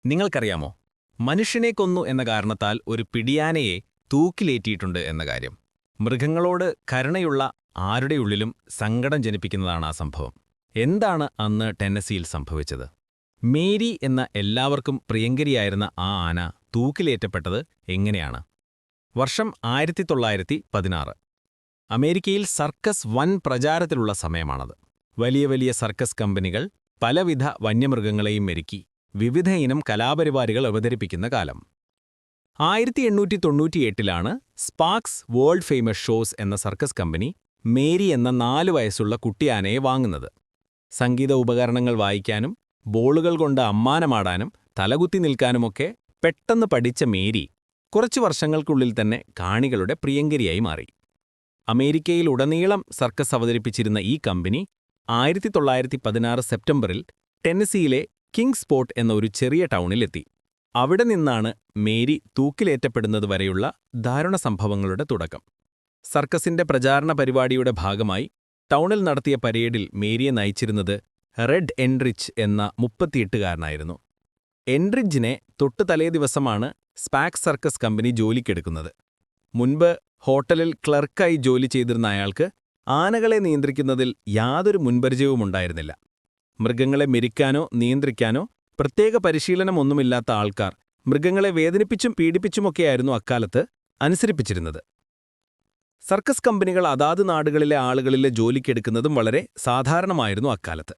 നിങ്ങൾക്കറിയാമോ, മനുഷ്യനെ കൊന്നു എന്ന കാരണത്താൽ ഒരു പിടിയാനയെ തൂക്കിലേറ്റിയിട്ടുണ്ട് എന്ന കാര്യം? മൃഗങ്ങളോട് കരുണയുള്ള ആരുടെ ഉള്ളിലും സങ്കടം ജനിപ്പിക്കുന്നതാണ് ആ സംഭവം. എന്താണ് അന്ന് ടെന്നസിയിൽ സംഭവിച്ചത്? മേരി എന്ന എല്ലാവർക്കും പ്രിയങ്കരിയായിരുന്ന ആ ആന തൂക്കിലേറ്റപ്പെട്ടത് എങ്ങനെയാണ്? വർഷം 1916. അമേരിക്കയിൽ സർക്കസ് വൻ പ്രചാരത്തിലുള്ള സമയമാണത്. വലിയ വലിയ സർക്കസ് കമ്പനികൾ പലവിധ വന്യമൃഗങ്ങളെയും മെരുക്കി വിവിധ ഇനം കലാപരിപാടികൾ അവതരിപ്പിക്കുന്ന കാലം. 1898 സ്പാർക്സ് വേൾഡ് ഫേമസ് ഷോസ് എന്ന സർക്കസ് കമ്പനി മേരി എന്ന 4 വയസ്സുള്ള കുട്ടിയാനയെ വാങ്ങുന്നത്. സംഗീത ഉപകരണങ്ങൾ വായിക്കാനും ബോളുകൾ കൊണ്ട് അമ്മാനമാടാനും തലകുത്തി നിൽക്കാനുമൊക്കെ പെട്ടെന്ന് പഠിച്ച മേരി കുറച്ചു വർഷങ്ങൾക്കുള്ളിൽ തന്നെ കാണികളുടെ പ്രിയങ്കരിയായി മാറി. അമേരിക്കയിലുടനീളം സർക്കസ് അവതരിപ്പിച്ചിരുന്ന ഈ കമ്പനി 1916 സെപ്റ്റംബറിൽ ടെന്നസിയിലെ കിങ്സ്പോർട്ട് എന്ന ഒരു ചെറിയ ടൗണിലെത്തി. അവിടെ നിന്നാണ് മേരി തൂക്കിലേറ്റപ്പെടുന്നതുവരെയുള്ള ദാരുണ സംഭവങ്ങളുടെ തുടക്കം. സർക്കസിന്റെ പ്രചാരണ പരിപാടിയുടെ ഭാഗമായി ടൗണിൽ നടത്തിയ പരേഡിൽ മേരിയെ നയിച്ചിരുന്നത് റെഡ് എൻറിച്ച് എന്ന 38-കാരനായിരുന്നു. എൻറിഡ്ജിനെ തൊട്ടു തലേദിവസമാണ് സ്പാക്സ് സർക്കസ് കമ്പനി ജോലിക്കെടുക്കുന്നത്. മുൻപ് ഹോട്ടലിൽ ക്ലർക്കായി ജോലി ചെയ്തിരുന്ന അയാൾക്ക് ആനകളെ നിയന്ത്രിക്കുന്നതിൽ യാതൊരു മുൻപരിചയവുമുണ്ടായിരുന്നില്ല. മൃഗങ്ങളെ മെരുക്കാനോ നിയന്ത്രിക്കാനോ പ്രത്യേക പരിശീലനമൊന്നുമില്ലാത്ത ആൾക്കാർ മൃഗങ്ങളെ വേദനിപ്പിച്ചും പീഡിപ്പിച്ചുമൊക്കെയായിരുന്നു അക്കാലത്ത് അനുസരിപ്പിച്ചിരുന്നത്. സർക്കസ് കമ്പനികൾ അതാത് നാടുകളിലെ ആളുകളിലെ ജോലിക്കെടുക്കുന്നതും വളരെ സാധാരണമായിരുന്നു അക്കാലത്ത്.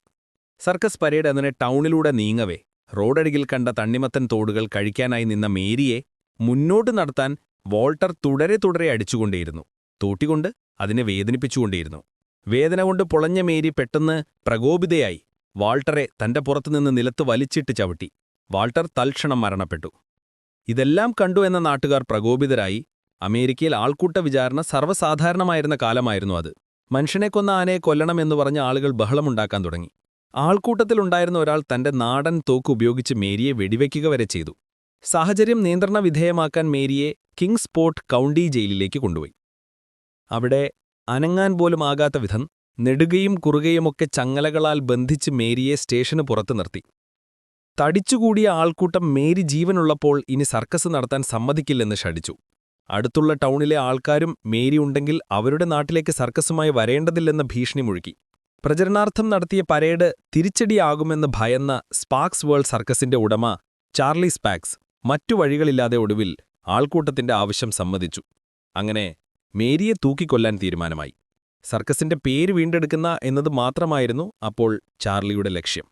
സർക്കസ് പരേഡ് അങ്ങനെ ടൗണിലൂടെ നീങ്ങവേ റോഡരികിൽ കണ്ട തണ്ണിമത്തൻ തോടുകൾ കഴിക്കാനായി നിന്ന മേരിയെ മുന്നോട്ട് നടത്താൻ വോൾട്ടർ തുടരെ അടിച്ചുകൊണ്ടേയിരുന്നു. തോട്ടികൊണ്ട് അതിനെ വേദനിപ്പിച്ചുകൊണ്ടേയിരുന്നു. വേദന കൊണ്ട് പൊളഞ്ഞ മേരി പെട്ടെന്ന് പ്രകോപിതയായി വാൾട്ടറെ തന്റെ പുറത്തുനിന്ന് നിലത്ത് വലിച്ചിട്ട് ചവിട്ടി. വാൾട്ടർ തൽക്ഷണം മരണപ്പെട്ടു. ഇതെല്ലാം കണ്ടു എന്ന നാട്ടുകാർ പ്രകോപിതരായി. അമേരിക്കയിൽ ആൾക്കൂട്ട വിചാരണ സർവ്വസാധാരണമായിരുന്ന കാലമായിരുന്നു അത്. മനുഷ്യനെ കൊന്ന ആനയെ കൊല്ലണമെന്ന് പറഞ്ഞ ആളുകൾ ബഹളമുണ്ടാക്കാൻ തുടങ്ങി. ആൾക്കൂട്ടത്തിലുണ്ടായിരുന്ന ഒരാൾ തന്റെ നാടൻ തോക്ക് ഉപയോഗിച്ച് മേരിയെ വെടിവെക്കുക വരെ ചെയ്തു. സാഹചര്യം നിയന്ത്രണ വിധേയമാക്കാൻ മേരിയെ കിങ്സ്പോർട്ട് കൗണ്ടി ജയിലിലേക്ക് കൊണ്ടുപോയി. അവിടെ അനങ്ങാൻ പോലും ആകാത്ത വിധം നെടുകയും കുറുകയുമൊക്കെ ചങ്ങലകളാൽ ബന്ധിച്ച് മേരിയെ സ്റ്റേഷന് പുറത്തു നിർത്തി. തടിച്ചുകൂടിയ ആൾക്കൂട്ടം മേരി ജീവനുള്ളപ്പോൾ ഇനി സർക്കസ് നടത്താൻ സമ്മതിക്കില്ലെന്ന് ശഠിച്ചു. അടുത്തുള്ള ടൗണിലെ ആൾക്കാരും മേരി ഉണ്ടെങ്കിൽ അവരുടെ നാട്ടിലേക്ക് സർക്കസുമായി വരേണ്ടതില്ലെന്ന ഭീഷണി മുഴുക്കി. പ്രചരണാർത്ഥം നടത്തിയ പരേഡ് തിരിച്ചടിയാകുമെന്ന് ഭയന്ന സ്പാർക്സ് വേൾഡ് സർക്കസിന്റെ ഉടമ ചാർലി സ്പാക്സ് മറ്റു വഴികളില്ലാതെ ഒടുവിൽ ആൾക്കൂട്ടത്തിന്റെ ആവശ്യം സമ്മതിച്ചു. അങ്ങനെ മേരിയെ തൂക്കിക്കൊല്ലാൻ തീരുമാനമായി. സർക്കസിന്റെ പേര് വീണ്ടെടുക്കുന്ന എന്നത് മാത്രമായിരുന്നു അപ്പോൾ ചാർലിയുടെ ലക്ഷ്യം.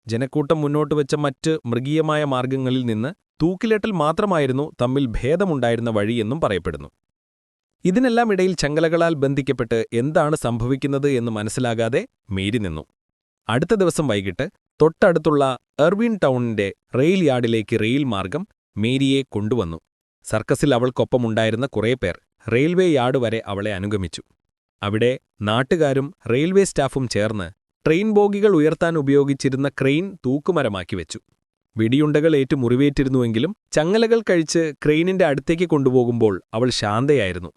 ജനക്കൂട്ടം മുന്നോട്ട് വെച്ച മറ്റ് മൃഗീയമായ മാർഗങ്ങളിൽ നിന്ന് തൂക്കിലേറ്റൽ മാത്രമായിരുന്നു തമ്മിൽ ഭേദമുണ്ടായിരുന്ന വഴിയെന്നും പറയപ്പെടുന്നു. ഇതിനെല്ലാം ഇടയിൽ ചങ്ങലകളാൽ ബന്ധിക്കപ്പെട്ട് എന്താണ് സംഭവിക്കുന്നത് എന്ന് മനസ്സിലാകാതെ മേരി നിന്നു. അടുത്ത ദിവസം വൈകിട്ട് തൊട്ടടുത്തുള്ള എർവിൻ ടൗണിന്റെ റെയിൽ യാർഡിലേക്ക് റെയിൽ മാർഗം മേരിയെ കൊണ്ടുവന്നു. സർക്കസിൽ അവൾക്കൊപ്പമുണ്ടായിരുന്ന കുറേ പേർ റെയിൽവേ യാർഡ് വരെ അവളെ അനുഗമിച്ചു. അവിടെ നാട്ടുകാരും റെയിൽവേ സ്റ്റാഫും ചേർന്ന് ട്രെയിൻ ബോഗികൾ ഉയർത്താൻ ഉപയോഗിച്ചിരുന്ന ക്രെയിൻ തൂക്കുമരമാക്കി വെച്ചു. വെടിയുണ്ടകൾ ഏറ്റു മുറിവേറ്റിരുന്നുവെങ്കിലും ചങ്ങലകൾ കഴിച്ച് ക്രെയിനിന്റെ അടുത്തേക്ക് കൊണ്ടുപോകുമ്പോൾ അവൾ ശാന്തയായിരുന്നു.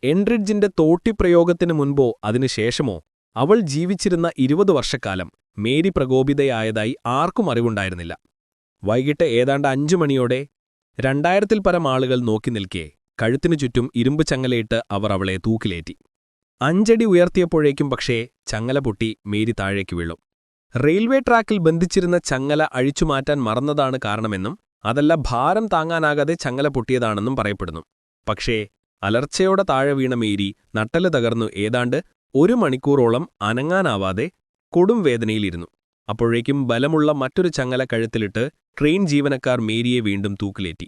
എൻറിഡ്ജിന്റെ തോട്ടിപ്രയോഗത്തിനു മുൻപോ അതിനുശേഷമോ അവൾ ജീവിച്ചിരുന്ന 20 വർഷക്കാലം മേരി പ്രകോപിതയായതായി ആർക്കും അറിവുണ്ടായിരുന്നില്ല. വൈകിട്ട് ഏതാണ്ട് 5 മണിയോടെ 2000-ൽ പരം ആളുകൾ നോക്കി നിൽക്കെ കഴുത്തിനു ചുറ്റും ഇരുമ്പ് ചങ്ങലയിട്ട് അവർ അവളെ തൂക്കിലേറ്റി. 5 അടി ഉയർത്തിയപ്പോഴേക്കും പക്ഷേ ചങ്ങല പൊട്ടി മേരി താഴേക്ക് വീണു. റെയിൽവേ ട്രാക്കിൽ ബന്ധിച്ചിരുന്ന ചങ്ങല അഴിച്ചുമാറ്റാൻ മറന്നതാണ് കാരണമെന്നും അതല്ല ഭാരം താങ്ങാനാകാതെ ചങ്ങല പൊട്ടിയതാണെന്നും പറയപ്പെടുന്നു. പക്ഷേ അലർച്ചയോടെ താഴെ വീണ മേരി നട്ടല് തകർന്നു ഏതാണ്ട് 1 മണിക്കൂറോളം അനങ്ങാനാവാതെ കൊടും വേദനയിലിരുന്നു. അപ്പോഴേക്കും ബലമുള്ള മറ്റൊരു ചങ്ങല കഴുത്തിലിട്ട് ട്രെയിൻ ജീവനക്കാർ മേരിയെ വീണ്ടും തൂക്കിലേറ്റി.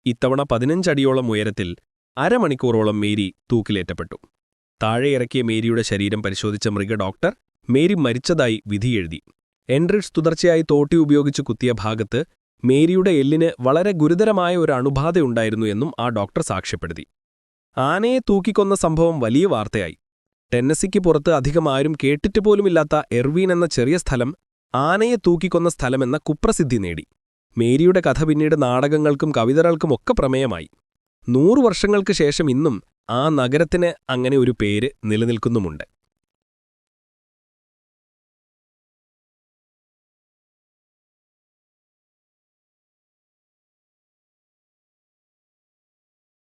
ഇത്തവണ 15 അടിയോളം ഉയരത്തിൽ അരമണിക്കൂറോളം മേരി തൂക്കിലേറ്റപ്പെട്ടു. താഴെ ഇറക്കിയ മേരിയുടെ ശരീരം പരിശോധിച്ച മൃഗഡോക്ടർ മേരി മരിച്ചതായി വിധിയെഴുതി. എൻറിഡ്ജ് തുടർച്ചയായി തോട്ടി ഉപയോഗിച്ച് കുത്തിയ ഭാഗത്ത് മേരിയുടെ എല്ലിന് വളരെ ഗുരുതരമായ ഒരു അണുബാധയുണ്ടായിരുന്നു എന്നും ആ ഡോക്ടർ സാക്ഷ്യപ്പെടുത്തി. ആനയെ തൂക്കിക്കൊന്ന സംഭവം വലിയ വാർത്തയായി. ടെന്നസിക്ക് പുറത്ത് അധികം ആരും കേട്ടിട്ടുപോലുമില്ലാത്ത എർവീൻ എന്ന ചെറിയ സ്ഥലം ആനയെ തൂക്കിക്കൊന്ന സ്ഥലമെന്ന കുപ്രസിദ്ധി നേടി. മേരിയുടെ കഥ പിന്നീട് നാടകങ്ങൾക്കും കവിതകൾക്കുമൊക്കെ പ്രമേയമായി. 100 വർഷങ്ങൾക്ക് ശേഷം ഇന്നും ആ നഗരത്തിന് അങ്ങനെ ഒരു പേര് നിലനിൽക്കുന്നുമുണ്ട്.